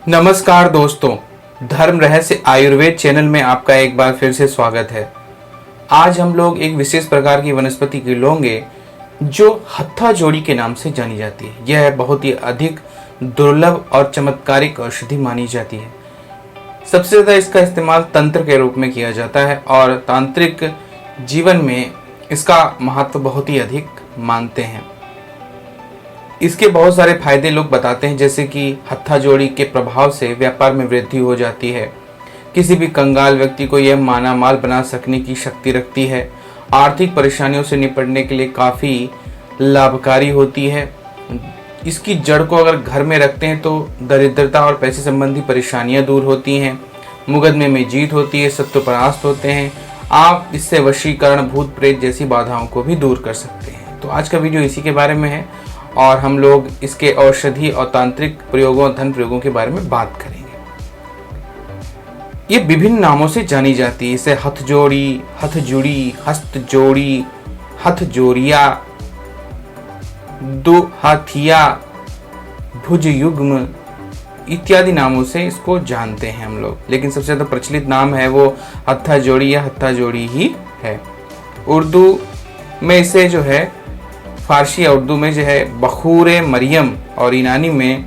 नमस्कार दोस्तों, धर्म रहस्य आयुर्वेद चैनल में आपका एक बार फिर से स्वागत है। आज हम लोग एक विशेष प्रकार की वनस्पति की लेंगे जो हत्था जोड़ी के नाम से जानी जाती है। यह बहुत ही अधिक दुर्लभ और चमत्कारिक औषधि मानी जाती है। सबसे ज़्यादा इसका इस्तेमाल तंत्र के रूप में किया जाता है और तांत्रिक जीवन में इसका महत्व बहुत ही अधिक मानते हैं। इसके बहुत सारे फायदे लोग बताते हैं, जैसे कि हत्था जोड़ी के प्रभाव से व्यापार में वृद्धि हो जाती है, किसी भी कंगाल व्यक्ति को यह माना माल बना सकने की शक्ति रखती है, आर्थिक परेशानियों से निपटने के लिए काफ़ी लाभकारी होती है। इसकी जड़ को अगर घर में रखते हैं तो दरिद्रता और पैसे संबंधी परेशानियां दूर होती हैं, मुकदमे में जीत होती है, शत्रु परास्त होते हैं। आप इससे वशीकरण, भूत प्रेत जैसी बाधाओं को भी दूर कर सकते हैं। तो आज का वीडियो इसी के बारे में है और हम लोग इसके औषधि और तांत्रिक प्रयोगों, धन प्रयोगों के बारे में बात करेंगे। ये विभिन्न नामों से जानी जाती है। इसे हथजोड़ी, हथजुड़ी, हस्तजोड़ी, हथजोरिया, दुहाथिया, भुजयुग्म इत्यादि नामों से इसको जानते हैं हम लोग, लेकिन सबसे ज़्यादा प्रचलित नाम है वो हत्था जोड़ी या हत्था जोड़ी ही है। उर्दू में इसे जो है, फारसी या उर्दू में जो है बखूरे मरियम और ईनानी में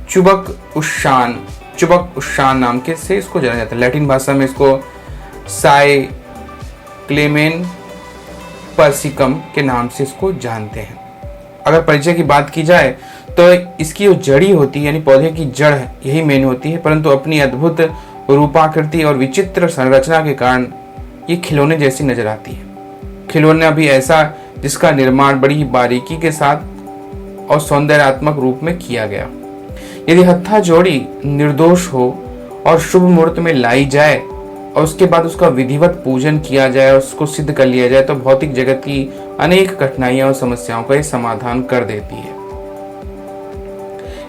चुबक उशान नाम के से इसको जाना जाता है। लैटिन भाषा में इसको साइक्लेमेन पर्सिकम के नाम से इसको जानते हैं। अगर परिचय की बात की जाए तो इसकी जो जड़ी होती है, यानी पौधे की जड़ यही मेन होती है, परंतु अपनी अद्भुत रूपाकृति और विचित्र संरचना के कारण ये खिलौने जैसी नजर आती है। खिलौना भी ऐसा जिसका निर्माण बड़ी ही बारीकी के साथ और सौंदर्यात्मक रूप में किया गया। यदि हत्था जोड़ी निर्दोष हो और शुभ मुहूर्त में लाई जाए और उसके बाद उसका विधिवत पूजन किया जाए और उसको सिद्ध कर लिया जाए तो भौतिक जगत की अनेक कठिनाइयां और समस्याओं का ये समाधान कर देती है।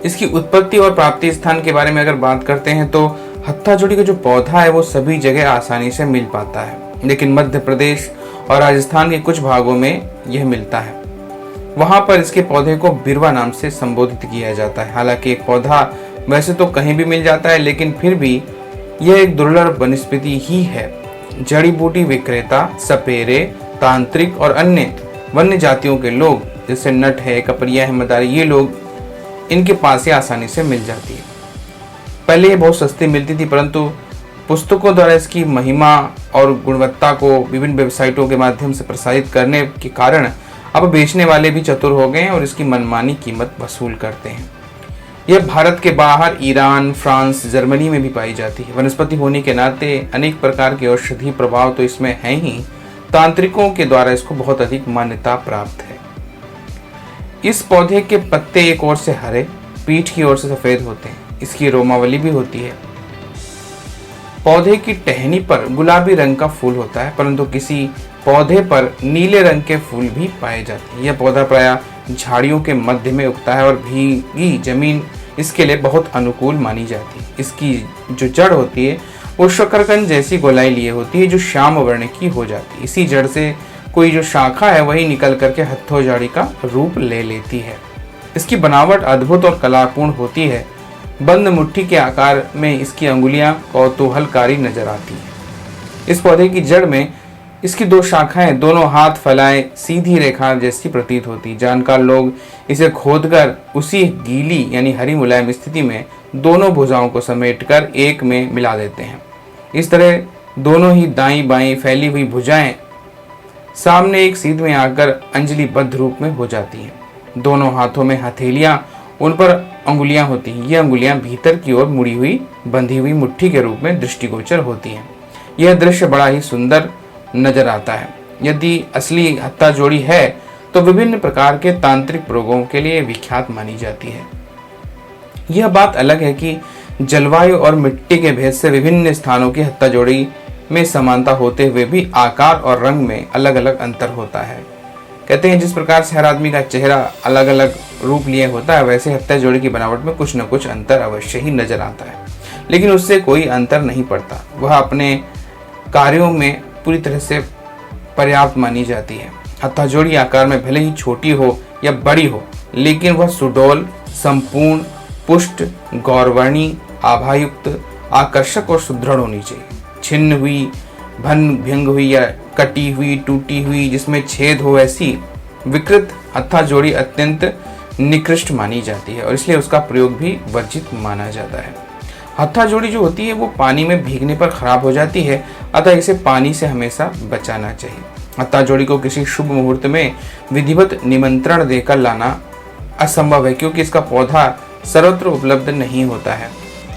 इसकी उत्पत्ति और प्राप्ति स्थान के बारे में अगर बात करते हैं तो हत्था जोड़ी का जो पौधा है वो सभी जगह आसानी से मिल पाता है, लेकिन मध्य प्रदेश और राजस्थान के कुछ भागों में यह मिलता है। वहां पर इसके पौधे को बिरवा नाम से संबोधित किया जाता है। हालांकि एक पौधा वैसे तो कहीं भी मिल जाता है, लेकिन फिर भी यह एक दुर्लभ वनस्पति ही है। जड़ी बूटी विक्रेता, सपेरे, तांत्रिक और अन्य वन्य जातियों के लोग, जैसे नट है, कपरिया है, मदारी, ये लोग इनके पास ही आसानी से मिल जाती है। पहले ये बहुत सस्ती मिलती थी, परंतु पुस्तकों द्वारा इसकी महिमा और गुणवत्ता को विभिन्न वेबसाइटों के माध्यम से प्रसारित करने के कारण अब बेचने वाले भी चतुर हो गए हैं और इसकी मनमानी कीमत वसूल करते हैं। यह भारत के बाहर ईरान, फ्रांस, जर्मनी में भी पाई जाती है। वनस्पति होने के नाते अनेक प्रकार के औषधि प्रभाव तो इसमें है ही, तांत्रिकों के द्वारा इसको बहुत अधिक मान्यता प्राप्त है। इस पौधे के पत्ते एक ओर से हरे, पीठ की ओर से सफेद होते हैं। इसकी रोमावली भी होती है। पौधे की टहनी पर गुलाबी रंग का फूल होता है, परंतु किसी पौधे पर नीले रंग के फूल भी पाए जाते हैं। यह पौधा प्रायः झाड़ियों के मध्य में उगता है और भीगी जमीन इसके लिए बहुत अनुकूल मानी जाती है। इसकी जो जड़ होती है वो शकरकंद जैसी गोलाई लिए होती है, जो श्याम वर्ण की हो जाती है। इसी जड़ से कोई जो शाखा है वही निकल करके हत्थो झाड़ी का रूप ले लेती है। इसकी बनावट अद्भुत और कलापूर्ण होती है। बंद मुट्ठी के आकार में इसकी अंगुलियां कौतूहलकारी नजर आती हैं। इस पौधे की जड़ में इसकी दो शाखाएं, दोनों हाथ फैलाए सीधी रेखा जैसी प्रतीत होती। जानकार लोग इसे खोदकर उसी गीली यानी हरी मुलायम स्थिति में दोनों भुजाओं को समेटकर एक में मिला देते हैं। इस तरह दोनों ही दाईं बाईं फैली हुई भुजाएं सामने एक सीध में आकर अंजलिबद्ध रूप में हो जाती हैं। दोनों हाथों में हथेलियां, उन पर अंगुलियां होती हैं। ये अंगुलियां भीतर की ओर मुड़ी हुई बंधी हुई मुट्ठी के रूप में दृष्टिगोचर होती हैं। यह दृश्य बड़ा ही सुंदर नजर आता है। यदि असली हत्था जोड़ी है तो विभिन्न प्रकार के तांत्रिक प्रयोगों के लिए विख्यात मानी जाती है। यह बात अलग है कि जलवायु और मिट्टी के भेद से विभिन्न स्थानों की हत्था जोड़ी में समानता होते हुए भी आकार और रंग में अलग अलग अंतर होता है। कहते हैं जिस प्रकार से हर आदमी का चेहरा अलग अलग रूप लिए होता है, वैसे हत्था जोड़ी की बनावट में कुछ न कुछ अंतर अवश्य ही नजर आता है, लेकिन उससे कोई अंतर नहीं पड़ता। वह अपने कार्यों में पूरी तरह से पर्याप्त मानी जाती है। हत्था जोड़ी आकार में भले ही छोटी हो या बड़ी हो, लेकिन वह सुडौल, संपूर्ण पुष्ट, गौरवर्णी, आभायुक्त, आकर्षक और सुदृढ़ होनी चाहिए। छिन्न हुई, भंग हुई या कटी हुई, टूटी हुई, जिसमें छेद हो, ऐसी विकृत हत्था जोड़ी अत्यंत निकृष्ट मानी जाती है और इसलिए उसका प्रयोग भी वर्जित माना जाता है। हत्था जोड़ी जो होती है वो पानी में भीगने पर खराब हो जाती है, अतः इसे पानी से हमेशा बचाना चाहिए। हत्था जोड़ी को किसी शुभ मुहूर्त में विधिवत निमंत्रण देकर लाना असंभव है, क्योंकि इसका पौधा सर्वत्र उपलब्ध नहीं होता है।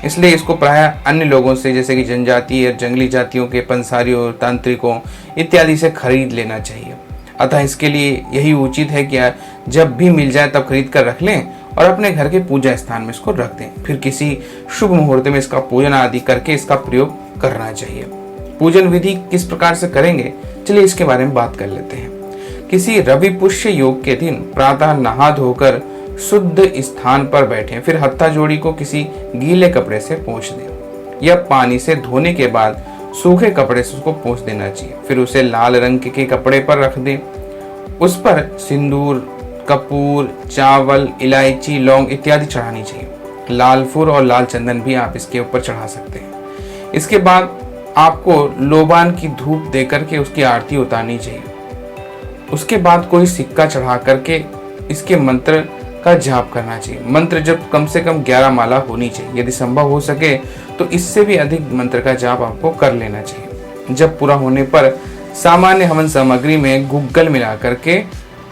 इसलिए इसको प्रायः अन्य लोगों से, जैसे कि जनजातीय और जंगली जातियों के पंसारियों, तांत्रिकों इत्यादि से खरीद लेना चाहिए। अतः इसके लिए यही उचित है कि जब भी मिल जाए तब खरीद कर रख लें और अपने घर के पूजा स्थान में इसको रख दें। फिर किसी शुभ मुहूर्त में इसका पूजन आदि करके इसका प्रयोग करना चाहिए। पूजन विधि किस प्रकार से करेंगे, चलिए इसके बारे में बात कर लेते हैं। किसी रवि पुष्य योग के दिन प्रातः नहा धोकर शुद्ध स्थान पर बैठें, फिर हत्था जोड़ी को किसी गीले कपड़े से पोंछ दें या पानी से धोने के बाद सूखे कपड़े से उसको पोंछ देना चाहिए। फिर उसे लाल रंग के कपड़े पर रख दें। उस पर सिंदूर, कपूर, चावल, इलायची, लौंग इत्यादि चढ़ानी चाहिए। लाल फूल और लाल चंदन भी आप इसके ऊपर चढ़ा सकते हैं। इसके बाद आपको लोबान की धूप देकर के उसकी आरती उतारनी चाहिए। उसके बाद कोई सिक्का चढ़ा करके इसके मंत्र का जाप करना चाहिए। मंत्र जब कम से कम 11 माला होनी चाहिए। यदि संभव हो सके तो इससे भी अधिक मंत्र का जाप आपको कर लेना चाहिए। जब पूरा होने पर सामान्य हवन सामग्री में गुग्गल मिला करके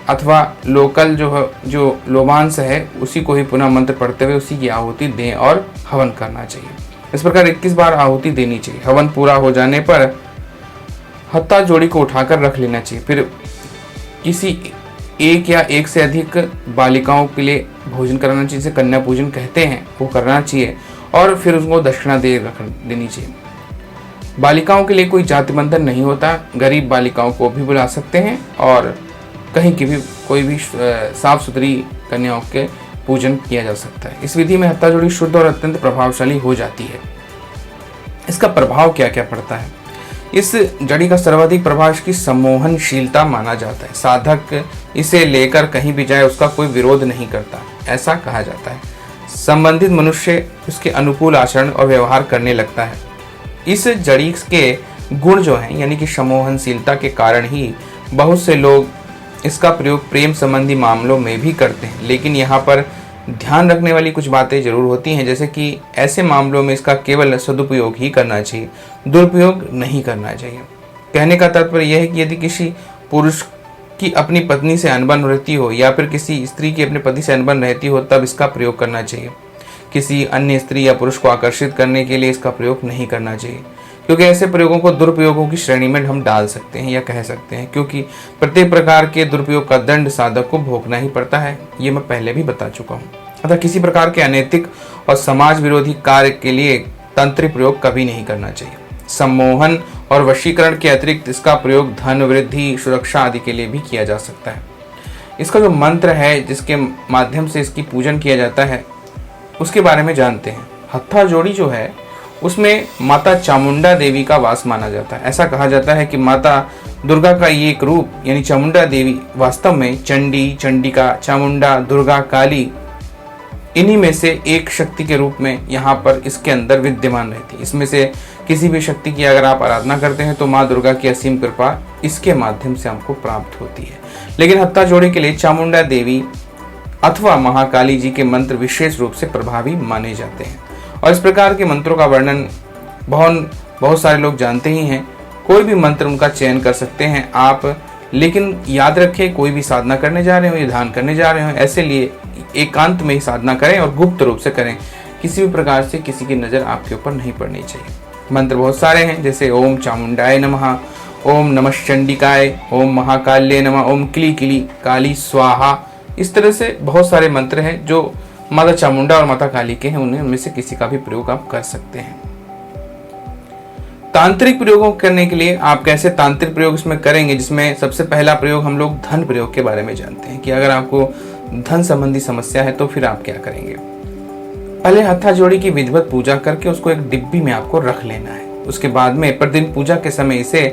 अथवा लोकल जो लोबांस है उसी को ही पुनः मंत्र पढ़ते हुए उसी की आहुति दें और हवन करना चाहिए। इस प्रकार 21 बार आहुति देनी चाहिए। हवन पूरा हो जाने पर हत्था जोड़ी को उठाकर रख लेना चाहिए। फिर किसी एक या एक से अधिक बालिकाओं के लिए भोजन कराना चाहिए, जिसे कन्या पूजन कहते हैं, वो करना चाहिए और फिर उसको दक्षिणा देनी चाहिए। बालिकाओं के लिए कोई जाति बंधन नहीं होता, गरीब बालिकाओं को भी बुला सकते हैं और कहीं की भी कोई भी साफ सुथरी कन्याओं के पूजन किया जा सकता है। इस विधि में हत्था जोड़ी शुद्ध और अत्यंत प्रभावशाली हो जाती है। इसका प्रभाव क्या क्या पड़ता है? इस जड़ी का सर्वाधिक प्रभाव इसकी सम्मोहनशीलता माना जाता है। साधक इसे लेकर कहीं भी जाए उसका कोई विरोध नहीं करता, ऐसा कहा जाता है। संबंधित मनुष्य उसके अनुकूल आचरण और व्यवहार करने लगता है। इस जड़ी के गुण जो हैं यानी कि सम्मोहनशीलता के कारण ही बहुत से लोग इसका प्रयोग प्रेम संबंधी मामलों में भी करते हैं। लेकिन यहाँ पर ध्यान रखने वाली कुछ बातें जरूर होती हैं, जैसे कि ऐसे मामलों में इसका केवल सदुपयोग ही करना चाहिए, दुरुपयोग नहीं करना चाहिए। कहने का तात्पर्य यह है कि यदि किसी पुरुष की अपनी पत्नी से अनबन रहती हो या फिर किसी स्त्री की अपने पति से अनबन रहती हो तब इसका प्रयोग करना चाहिए। किसी अन्य स्त्री या पुरुष को आकर्षित करने के लिए इसका प्रयोग नहीं करना चाहिए, क्योंकि ऐसे प्रयोगों को दुरुपयोगों की श्रेणी में हम डाल सकते हैं या कह सकते हैं, क्योंकि प्रत्येक प्रकार के दुरुपयोग का दंड साधक को भोगना ही पड़ता है। ये मैं पहले भी बता चुका हूँ। अतः किसी प्रकार के अनैतिक और समाज विरोधी कार्य के लिए तंत्रिक प्रयोग कभी नहीं करना चाहिए। सम्मोहन और वशीकरण के अतिरिक्त इसका प्रयोग धन वृद्धि, सुरक्षा आदि के लिए भी किया जा सकता है। इसका जो मंत्र है जिसके माध्यम से इसकी पूजन किया जाता है उसके बारे में जानते हैं। हत्था जोड़ी जो है उसमें माता चामुंडा देवी का वास माना जाता है। ऐसा कहा जाता है कि माता दुर्गा का ये एक रूप यानी चामुंडा देवी वास्तव में चंडी, चंडिका, चामुंडा, दुर्गा, काली इन्हीं में से एक शक्ति के रूप में यहाँ पर इसके अंदर विद्यमान रहती है। इसमें से किसी भी शक्ति की अगर आप आराधना करते हैं तो माँ दुर्गा की असीम कृपा इसके माध्यम से हमको प्राप्त होती है। लेकिन हत्था जोड़ी के लिए चामुंडा देवी अथवा महाकाली जी के मंत्र विशेष रूप से प्रभावी माने जाते हैं और इस प्रकार के मंत्रों का वर्णन बहुत सारे लोग जानते ही हैं। कोई भी मंत्र उनका चयन कर सकते हैं आप, लेकिन याद रखें कोई भी साधना करने जा रहे हो या ध्यान करने जा रहे हो ऐसे लिए एकांत में ही साधना करें और गुप्त रूप से करें। किसी भी प्रकार से किसी की नज़र आपके ऊपर नहीं पड़नी चाहिए। मंत्र बहुत सारे हैं, जैसे ओम चामुंडाय नमः, ओम नमश्चंडिकाय, ओम महाकाल्ये नमः, ओम किली किली काली स्वाहा। इस तरह से बहुत सारे मंत्र हैं जो माता चामुंडा और माता काली के हैं, उनमें से किसी का भी प्रयोग आप कर सकते हैं। तांत्रिक प्रयोगों करने के लिए आप कैसे तांत्रिक प्रयोग इसमें करेंगे, जिसमें सबसे पहला प्रयोग हम लोग धन प्रयोग के बारे में जानते हैं कि अगर आपको धन संबंधी समस्या है तो फिर आप क्या करेंगे। पहले हत्था जोड़ी की विधिवत पूजा करके उसको एक डिब्बी में आपको रख लेना है। उसके बाद में प्रतिदिन पूजा के समय इसे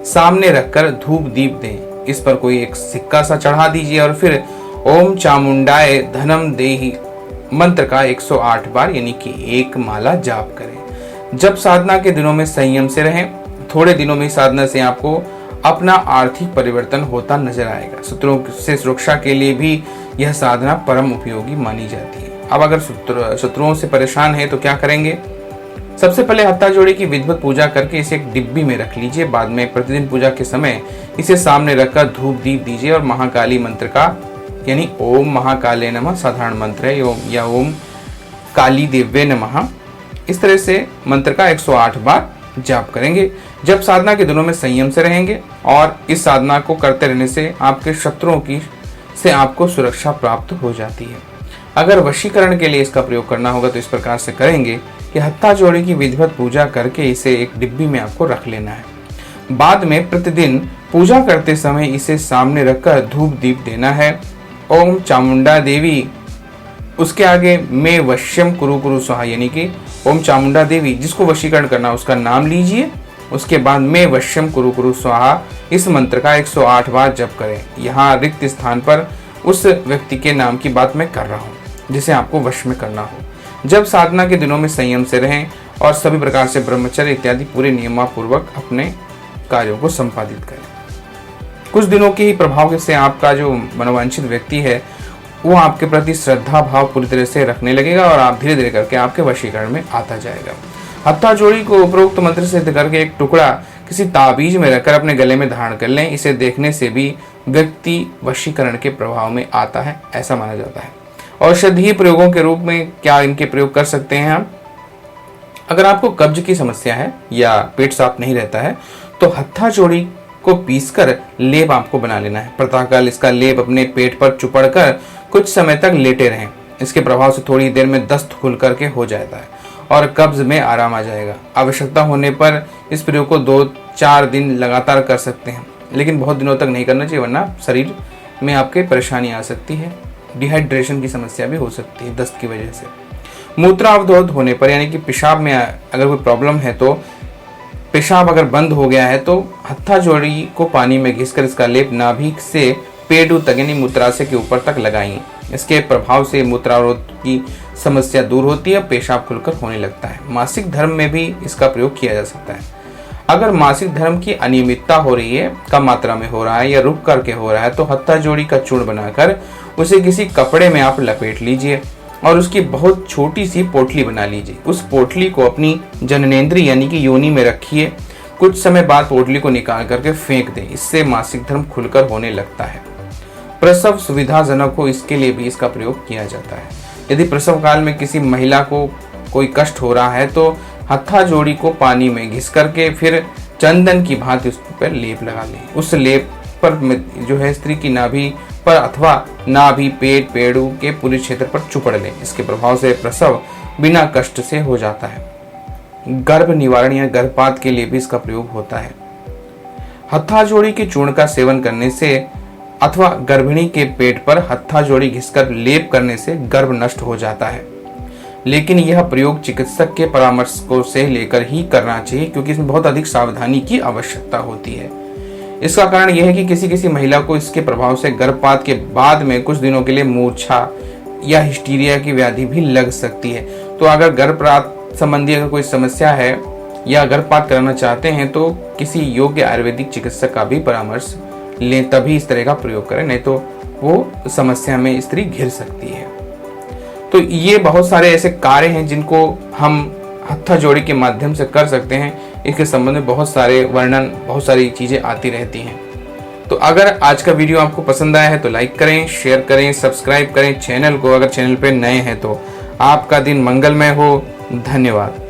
सामने रखकर धूप दीप दें। इस पर कोई एक सिक्का सा चढ़ा दीजिए और फिर ओम चामुंडाय धनम देहि मंत्र का 108 बार यानी कि एक माला जाप करें। जब साधना के दिनों में संयम से रहें। थोड़े दिनों में साधना से आपको अपना आर्थिक परिवर्तन होता नजर आएगा। शत्रुओं से सुरक्षा के लिए भी यह साधना परम उपयोगी मानी जाती है। अब अगर शत्रुओं से परेशान है तो क्या करेंगे? सबसे पहले हत्था जोड़ी की विधिवत पूजा करके इसे एक डिब्बी में रख लीजिए। बाद में प्रतिदिन पूजा के समय इसे सामने रखकर धूप दीप दीजिए और महाकाली मंत्र का यानी ओम महाकाले नमः साधारण मंत्र है या ओम काली देव्ये नमः, इस तरह से मंत्र का 108 बार जाप करेंगे। जब साधना के दिनों में संयम से रहेंगे और इस साधना को करते रहने से आपके शत्रुओं की से आपको सुरक्षा प्राप्त हो जाती है। अगर वशीकरण के लिए इसका प्रयोग करना होगा तो इस प्रकार से करेंगे कि हत्था जोड़ी की विधिवत पूजा करके इसे एक डिब्बी में आपको रख लेना है। बाद में प्रतिदिन पूजा करते समय इसे सामने रखकर धूप दीप देना है। ओम चामुंडा देवी, उसके आगे मैं वश्यम कुरु कुरु स्वाहा यानी कि ओम चामुंडा देवी जिसको वशीकरण करना उसका नाम लीजिए। उसके बाद मैं वश्यम कुरु कुरु स्वाहा इस मंत्र का 108 बार जप करें। यहाँ रिक्त स्थान पर उस व्यक्ति के नाम की बात मैं कर रहा हूँ जिसे आपको वश में करना हो। जब साधना के दिनों में संयम से रहें और सभी प्रकार से ब्रह्मचर्य इत्यादि पूरे नियमापूर्वक अपने कार्यों को संपादित करें। कुछ दिनों के ही प्रभाव से आपका जो मनोवांछित व्यक्ति है वो आपके प्रति श्रद्धा भाव पूरी तरह से रखने लगेगा और आप धीरे धीरे करके आपके वशीकरण में आता जाएगा। हत्था जोड़ी को उपरोक्त मंत्र से सिद्ध करके एक टुकड़ा किसी ताबीज में रखकर अपने गले में धारण कर लें। इसे देखने से भी व्यक्ति वशीकरण के प्रभाव में आता है ऐसा माना जाता है। औषधीय प्रयोगों के रूप में क्या इनके प्रयोग कर सकते हैं हम? अगर आपको कब्ज की समस्या है या पेट साफ नहीं रहता है तो हत्था जोड़ी को पीसकर लेप आपको बना लेना है। प्रातःकाल इसका लेप अपने पेट पर चुपड़कर कुछ समय तक लेटे रहें। इसके प्रभाव से थोड़ी देर में दस्त खुल करके हो जाता है और कब्ज में आराम आ जाएगा। आवश्यकता होने पर इस प्रयोग को 2-4 दिन लगातार कर सकते हैं, लेकिन बहुत दिनों तक नहीं करना चाहिए वरना शरीर में आपके परेशानी आ सकती है। डिहाइड्रेशन की समस्या भी हो सकती है दस्त की वजह से। मूत्रावरोध होने पर यानी कि पेशाब में अगर कोई प्रॉब्लम है तो पेशाब अगर बंद हो गया है तो हत्था जोड़ी को पानी में घिसकर इसका लेप नाभि से पेट तक यानी मूत्राशय के ऊपर तक लगाइए। इसके प्रभाव से मूत्रावरोध की समस्या दूर होती है, पेशाब खुलकर होने लगता है। मासिक धर्म में भी इसका प्रयोग किया जा सकता है। अगर मासिक धर्म की अनियमितता हो रही है, कम मात्रा में हो रहा है या रुक करके हो रहा है तो हत्था जोड़ी का चूर्ण बनाकर उसे किसी कपड़े में आप लपेट लीजिए और उसकी बहुत छोटी सी पोटली बना लीजिए। उस पोटली को अपनी जननेंद्रिय यानी कि योनि में रखिए। कुछ समय बाद पोटली को निकाल करके फेंक दें। इससे मासिक धर्म खुलकर होने लगता है। प्रसव सुविधाजनक हो इसके लिए भी इसका प्रयोग किया जाता है। यदि प्रसव काल में किसी महिला को कोई कष्ट हो रहा है तो हत्था जोड़ी को पानी में घिस करके फिर चंदन की भांति उस पर लेप लगा लें। उस लेप पर जो है स्त्री की नाभि पर अथवा नाभि पेट पेड़ू के पूरे क्षेत्र पर चुपड़ लें। इसके प्रभाव से प्रसव बिना कष्ट से हो जाता है। गर्भ निवारण या गर्भपात के लिए भी इसका प्रयोग होता है। हत्था जोड़ी के चूर्ण का सेवन करने से अथवा गर्भिणी के पेट पर हत्था जोड़ी घिसकर लेप करने से गर्भ नष्ट हो जाता है, लेकिन यह प्रयोग चिकित्सक के परामर्श को से लेकर ही करना चाहिए क्योंकि इसमें बहुत अधिक सावधानी की आवश्यकता होती है। इसका कारण यह है कि किसी महिला को इसके प्रभाव से गर्भपात के बाद में कुछ दिनों के लिए मूर्छा या हिस्टीरिया की व्याधि भी लग सकती है। तो अगर गर्भपात संबंधी अगर कोई समस्या है या गर्भपात कराना चाहते हैं तो किसी योग्य आयुर्वेदिक चिकित्सक का भी परामर्श लें, तभी इस तरह का प्रयोग करें, नहीं तो वो समस्या में स्त्री घिर सकती है। तो ये बहुत सारे ऐसे कार्य हैं जिनको हम हत्था जोड़ी के माध्यम से कर सकते हैं। इसके संबंध में बहुत सारे वर्णन, बहुत सारी चीजें आती रहती हैं। तो अगर आज का वीडियो आपको पसंद आया है तो लाइक करें, शेयर करें, सब्सक्राइब करें चैनल को। अगर चैनल पे नए हैं तो आपका दिन मंगलमय हो। धन्यवाद।